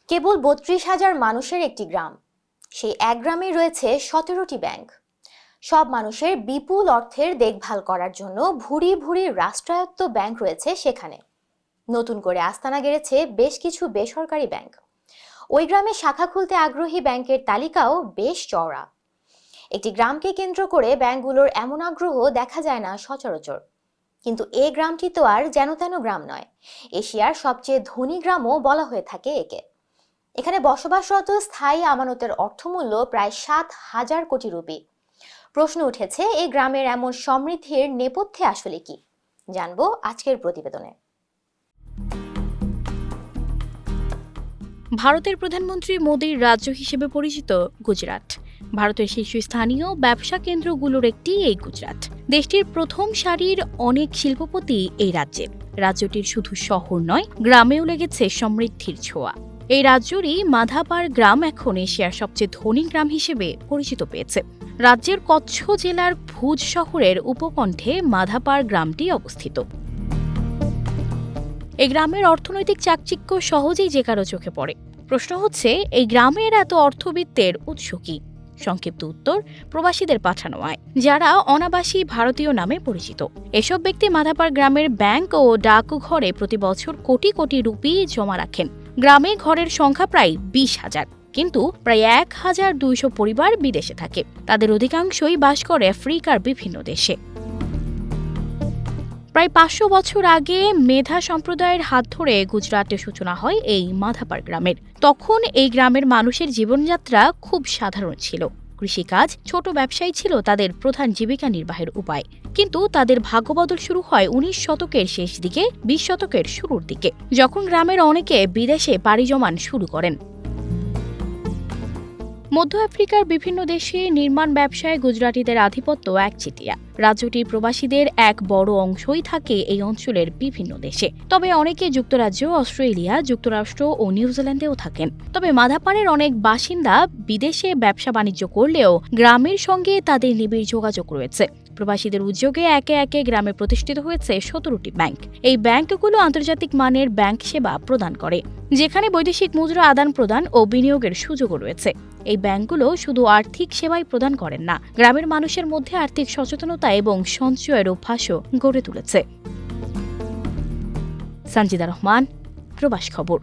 কেবল ৩২,০০০ মানুষের একটি গ্রাম, সেই এক গ্রামেই রয়েছে ১৭টি ব্যাংক। সব মানুষের বিপুল অর্থের দেখভাল করার জন্য ভুরি ভুরি রাষ্ট্রায়ত্ত ব্যাংক রয়েছে সেখানে। নতুন করে আস্তানা গেড়েছে বেশ কিছু বেসরকারি ব্যাংক। ওই গ্রামে শাখা খুলতে আগ্রহী ব্যাংকের তালিকাও বেশ চওড়া। একটি গ্রামকে কেন্দ্র করে ব্যাংকগুলোর এমন আগ্রহ দেখা যায় না সচরাচর। কিন্তু এই গ্রামটি তো আর যেন তেন গ্রাম নয়, এশিয়ার সবচেয়ে ধনী গ্রামও বলা হয়ে থাকে একে। এখানে বসবাসরত স্থায়ী আমানতের অর্থমূল্য প্রায় ৭,০০০ কোটি রুপি। প্রশ্ন উঠেছে, এই গ্রামের এমন সমৃদ্ধির নেপথ্যে আসলে কি? জানবো আজকের প্রতিবেদনে। ভারতের প্রধানমন্ত্রী মোদির রাজ্য হিসেবে পরিচিত গুজরাট ভারতের শীর্ষস্থানীয় ব্যবসা কেন্দ্রগুলোর একটি এই গুজরাট। দেশটির প্রথম সারির অনেক শিল্পপতি এই রাজ্যে। রাজ্যটির শুধু শহর নয়, গ্রামেও লেগেছে সমৃদ্ধির ছোঁয়া। এই রাজ্যেরই মাধাপার গ্রাম এখন এশিয়ার সবচেয়ে ধনী গ্রাম হিসেবে পরিচিত পেয়েছে। রাজ্যের কচ্ছ জেলার ভুজ শহরের উপকণ্ঠে মাধাপার গ্রামটি অবস্থিত। এই গ্রামের অর্থনৈতিক চাকচিক্য সহজেই যে কারো চোখে পড়ে। প্রশ্ন হচ্ছে, এই গ্রামের এত অর্থবিত্তের উৎস কি? সংক্ষিপ্ত উত্তর, প্রবাসীদের পাঠানো আয়, যারা অনাবাসী ভারতীয় নামে পরিচিত। এসব ব্যক্তি মাধাপার গ্রামের ব্যাংক ও ডাকঘরে প্রতি বছর কোটি কোটি রুপি জমা রাখেন। গ্রামে ঘরের সংখ্যা প্রায় ২০,০০০, কিন্তু প্রায় ১,২০০ পরিবার বিদেশে থাকে। তাদের অধিকাংশই বাস করে আফ্রিকার বিভিন্ন দেশে। প্রায় ৫০০ বছর আগে মেধা সম্প্রদায়ের হাত ধরে গুজরাটে সূচনা হয় এই মাধাপার গ্রামের। তখন এই গ্রামের মানুষের জীবনযাত্রা খুব সাধারণ ছিল। কৃষিকাজ, ছোট ব্যবসায়ী ছিল তাদের প্রধান জীবিকা নির্বাহের উপায়। কিন্তু তাদের ভাগ্যবদল শুরু হয় ১৯ শতকের শেষ দিকে, ২০ শতকের শুরুর দিকে, যখন গ্রামের অনেকে বিদেশে পাড়ি জমান শুরু করেন। মধ্য আফ্রিকার বিভিন্ন দেশে নির্মাণ ব্যবসায় গুজরাটিদের আধিপত্য একচেটিয়া। রাজ্যটির প্রবাসীদের এক বড় অংশই থাকে এই অঞ্চলের বিভিন্ন দেশে। তবে অনেকে যুক্তরাজ্য, অস্ট্রেলিয়া, যুক্তরাষ্ট্র ও নিউজিল্যান্ডেও থাকেন। তবে মাধাপারের অনেক বাসিন্দা বিদেশে ব্যবসা বাণিজ্য করলেও গ্রামের সঙ্গে তাদের নিবিড় যোগাযোগ রয়েছে। প্রবাসীদের উদ্যোগে একে একে গ্রামে প্রতিষ্ঠিত হয়েছে ১৭টি ব্যাংক। এই ব্যাংকগুলো আন্তর্জাতিক মানের ব্যাংক সেবা প্রদান করে, যেখানে বৈদেশিক মুদ্রা আদান প্রদান ও বিনিয়োগের সুযোগও রয়েছে। এই ব্যাংকগুলো শুধু আর্থিক সেবাই প্রদান করেন না, গ্রামের মানুষের মধ্যে আর্থিক সচেতনতা এবং সঞ্চয়ের অভ্যাসও গড়ে তুলেছে। সঞ্জিদা রহমান, প্রবাস খবর।